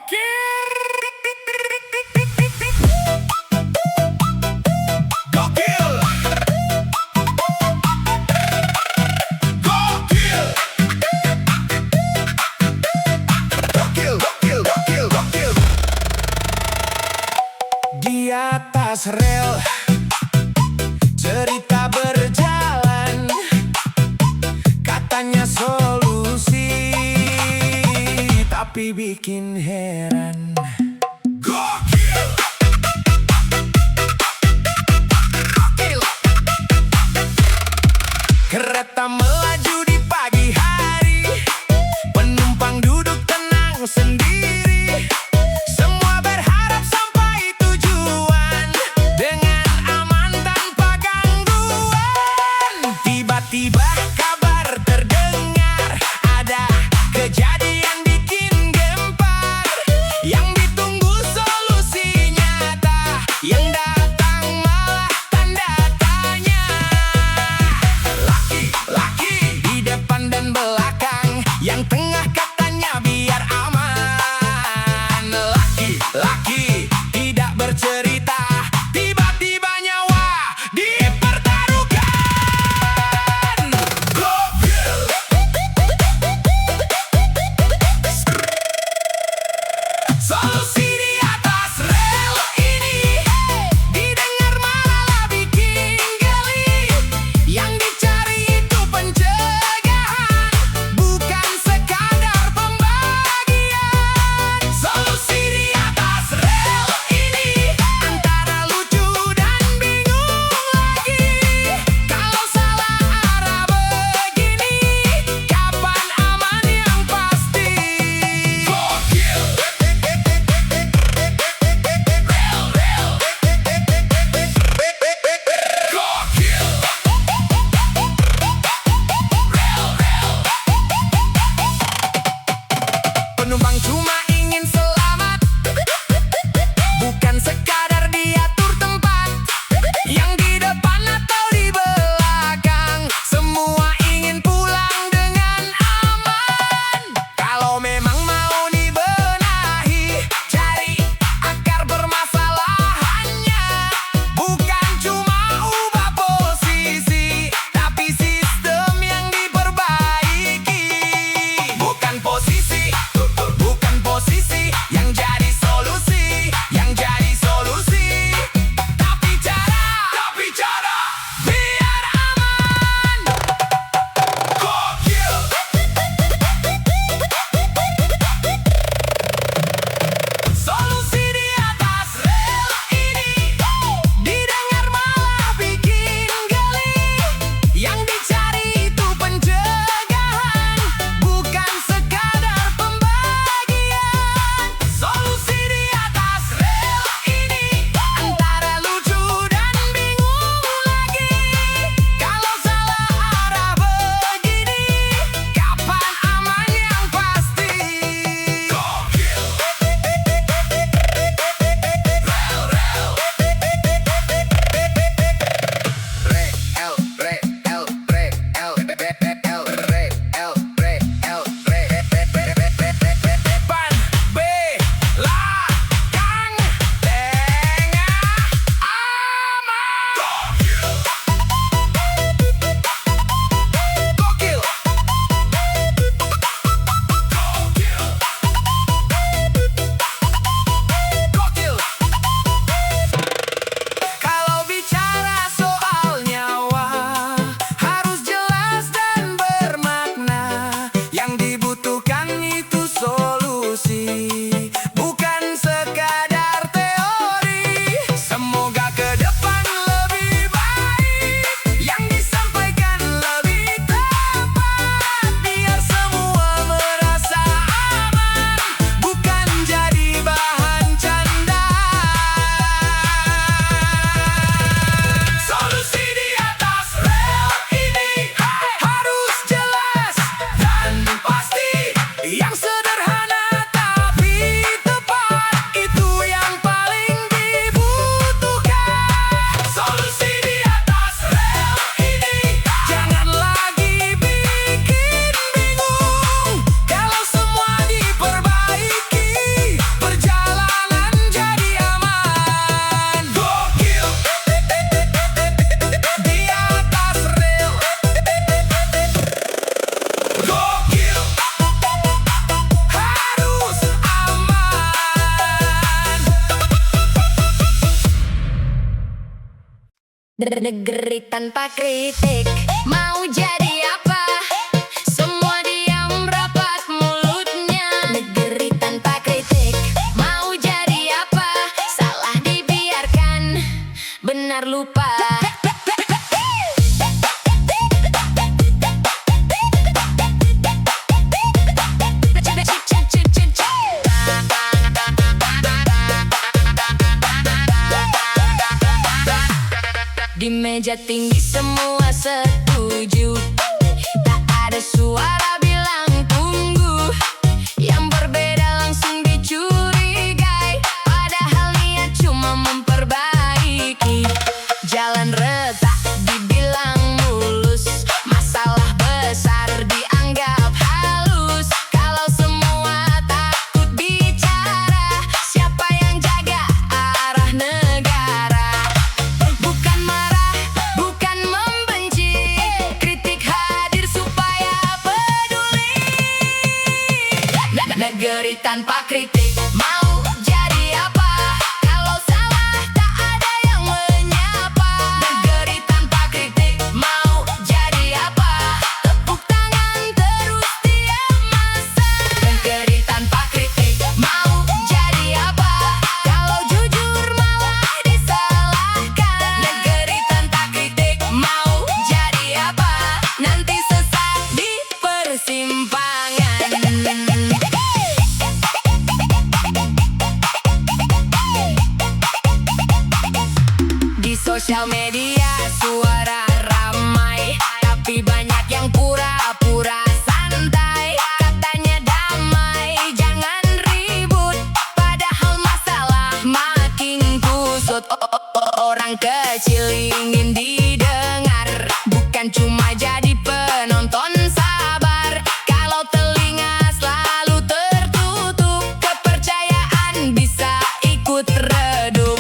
Di atas rel, cerita berjalan, katanya solusi, tapi bikin heran. Kereta melaju di pagi hari, penumpang duduk tenang sendiri. Semua berharap sampai tujuan dengan aman tanpa gangguan. Tiba-tiba kabar terdengar, ada kejadian bikin gempar. Yang ditunggu solusi nyata, yang datang malah tanda tanya. Laki-laki di depan dan belakang, yang tengah katanya biar aman. Laki-laki tidak bercerita, tiba-tiba nyawa dipertaruhkan. Solusi di atas rel ini didengar malah bikin geli. Yang dicari itu pencegahan, bukan sekadar pembagian. Solusi di atas rel ini antara lucu dan bingung lagi. Kalau salah arah begini, kapan aman yang pasti? Penumpang cuma ingin selamat, bukan sekadar diatur tempat. Yang di depan atau di belakang, semua ingin pulang dengan aman. Kalau memang mau dibenahi, cari akar permasalahannya. Bukan cuma ubah posisi, tapi sistem yang diperbaiki. Bukan posisi, bukan posisi. Negeri tanpa kritik, mau jadi apa? Semua diam rapat mulutnya. Negeri tanpa kritik, mau jadi apa? Salah dibiarkan, benar lupa. Di meja tinggi semua setuju, tak ada suara bilang tunggu. Yang berbeda langsung dicurigai, padahal niat cuma memperbaiki. Jalan retak dibilang mulus, masalah besar dianggap halus. Kalau semua takut bicara, siapa yang jaga arah negara? Bukan marah, bukan membenci, kritik hadir supaya peduli. Negeri tanpa kritik, mau jadi apa? Kalau salah tak ada yang menyapa. Negeri tanpa kritik, mau jadi apa? Tepuk tangan terus tiap masa. Negeri tanpa kritik, mau jadi apa? Kalau jujur malah disalahkan. Negeri tanpa kritik, mau jadi apa? Nanti sesat di persimpangan. Di sosial media suara ramai, tapi banyak yang pura-pura santai. Katanya damai, jangan ribut, padahal masalah makin kusut. Orang kecil ingin didengar, bukan cuma jadi penonton sabar. Kalau telinga selalu tertutup, kepercayaan bisa ikut redup.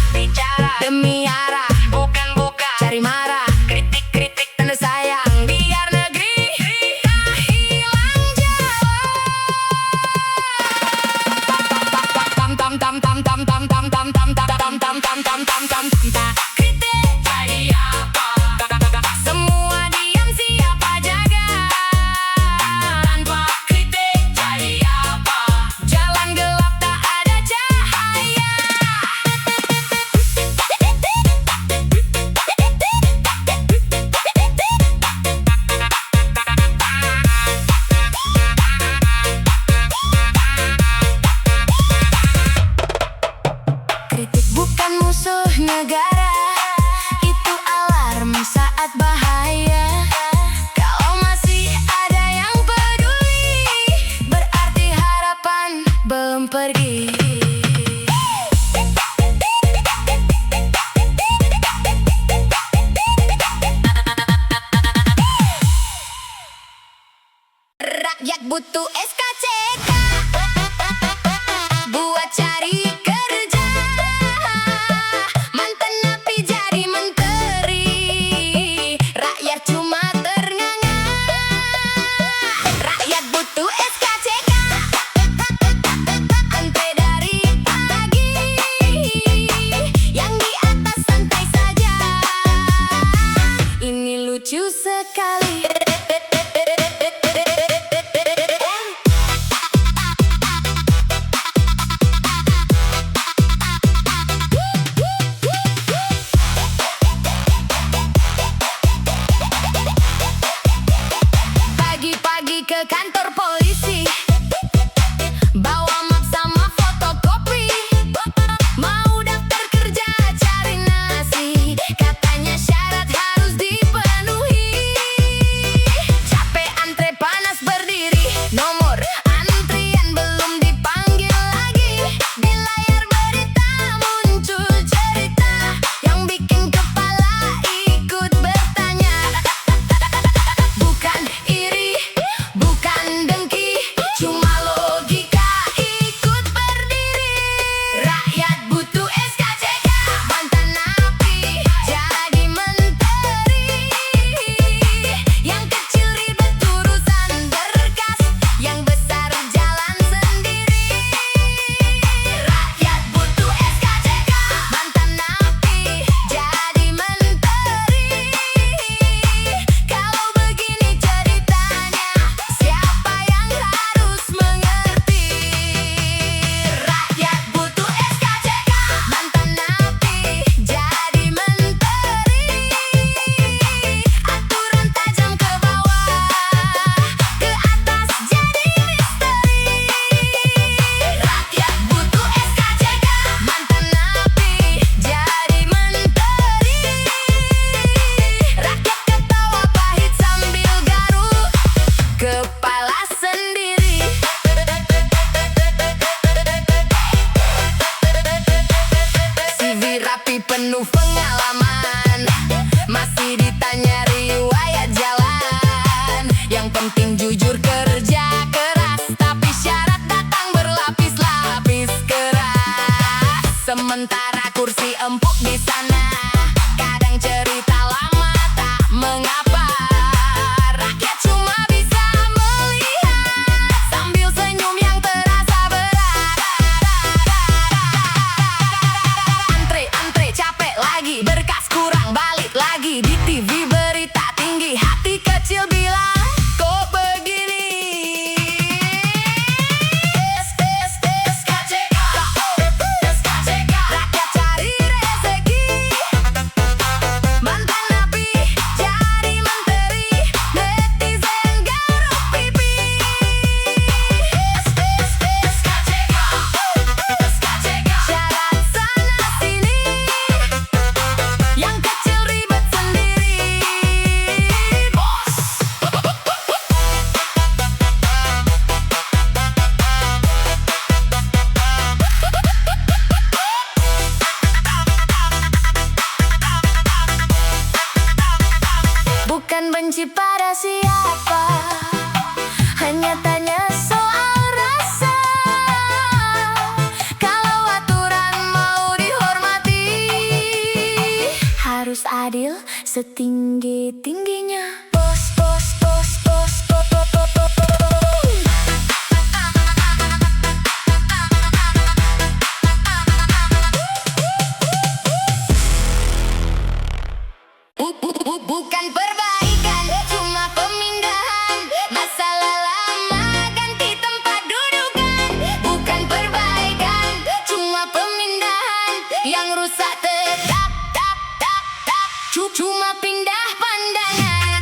Bicara demi arah, bukan cari marah. Kritik tanda sayang, biar negeri tak hilang jalan. Kritik jadi apa? Semua diam, siapa jaga? Tanpa kritik jadi apa? Jalan gelap tak ada cahaya. Kritik bukan musuh negara, itu alarm saat bahaya. Kalau masih ada yang peduli, berarti harapan belum pergi. Rakyat butuh SKCK buat cari kerja. Mantan napi jadi menteri, rakyat cuma ternganga. Rakyat butuh SKCK, antri setinggi-tingginya. Bos, bos, bos, bos, bos, bos, bos, bos, bos. Bukan perbaikan, cuma pemindahan. Masalah lama ganti tempat dudukan. Bukan perbaikan, cuma pemindahan. Yang rusak tetap, cuma pindah pandangan.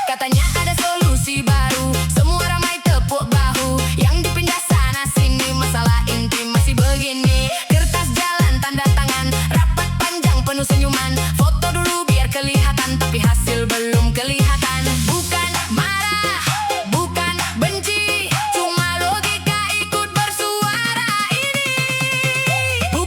Katanya ada solusi baru, semua ramai tepuk bahu. Yang dipindah sana sini, masalah inti masih begini. Kertas jalan, tanda tangan, rapat panjang penuh senyuman. Foto dulu biar kelihatan, tapi hasil belum kelihatan. Bukan marah, bukan benci, cuma logika ikut bersuara ini.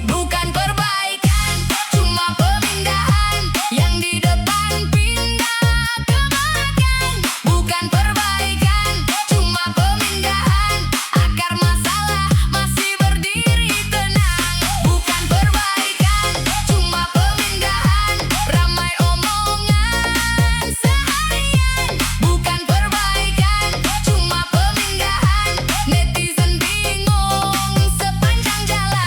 Bukan perbaikan, cuma pemindahan. Yang di depan pindah ke belakang. Bukan perbaikan, cuma pemindahan. Akar masalah masih berdiri tenang. Bukan perbaikan, cuma pemindahan. Ramai omongan seharian. Bukan perbaikan, cuma pemindahan. Netizen bingung sepanjang jalan.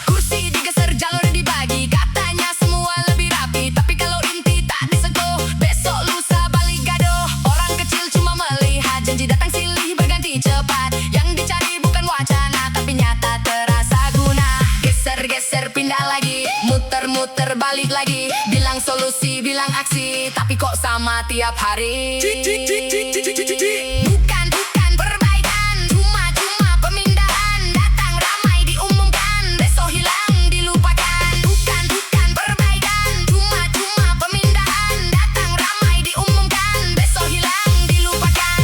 Kursi digeser, jalur dibagi, katanya semua lebih rapi. Tapi kalau inti tak disentuh, besok lusa balik gaduh. Orang kecil cuma melihat, janji datang silih berganti cepat. Yang dicari bukan wacana, tapi nyata terasa guna. Geser-geser pindah lagi, muter-muter balik lagi. Bilang solusi, bilang aksi, tapi kok sama tiap hari. Bukan perbaikan, cuma pemindahan. Datang ramai diumumkan, besok hilang dilupakan. Bukan perbaikan, cuma pemindahan. Datang ramai diumumkan, besok hilang dilupakan.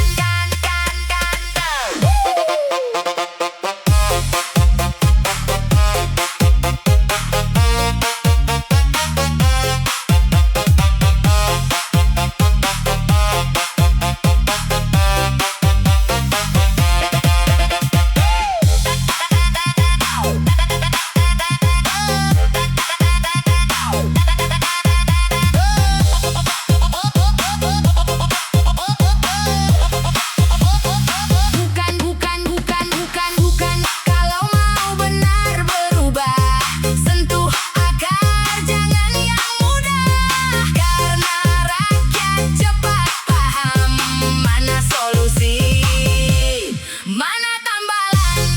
Bukan. Kalau mau benar berubah, sentuh akar, jangan yang mudah. Karena rakyat cepat paham mana solusi, mana tambalan.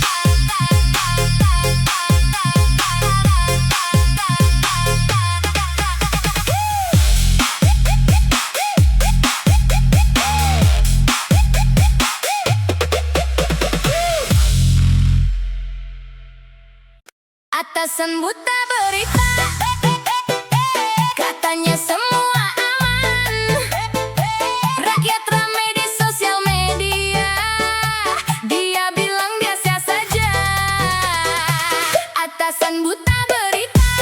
Atasan buta berita, katanya semua aman. Rakyat ramai di sosial media, dia bilang biasa saja. Atasan buta berita,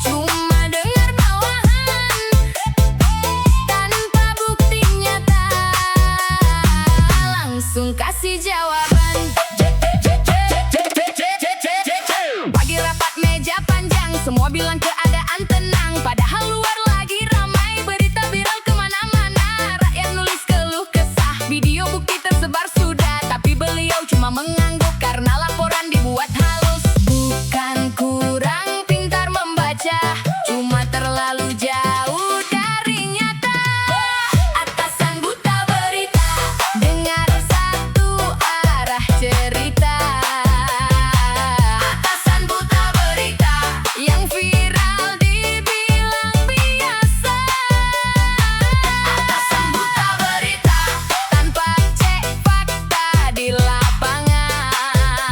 cuma dengar bawahan tanpa bukti nyata. Langsung kasih jawaban. Pagi rapat meja panjang, semua bilang keadaan tenang. Padahal luar lagi ramai, berita viral kemana-mana. Rakyat nulis keluh kesah, video bukti tersebar sudah. Tapi beliau cuma mengangguk karena laporan dibuat halus. Bukan kurang pintar membaca, cuma terlalu jauh dari nyata. Atasan buta berita, dengar satu arah cerita. Atasan buta berita, yang viral dibilang biasa. Atasan buta berita, tanpa cek fakta di lapangan.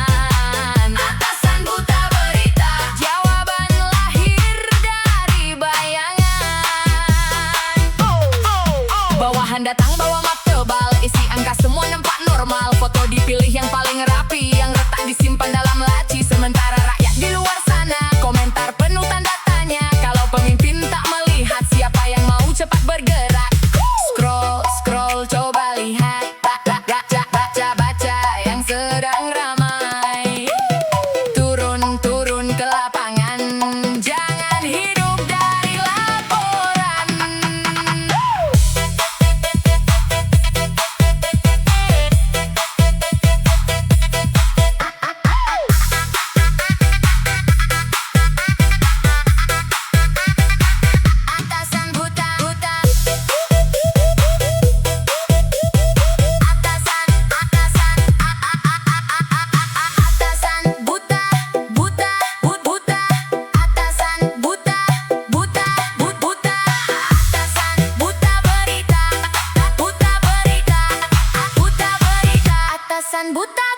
alasan buta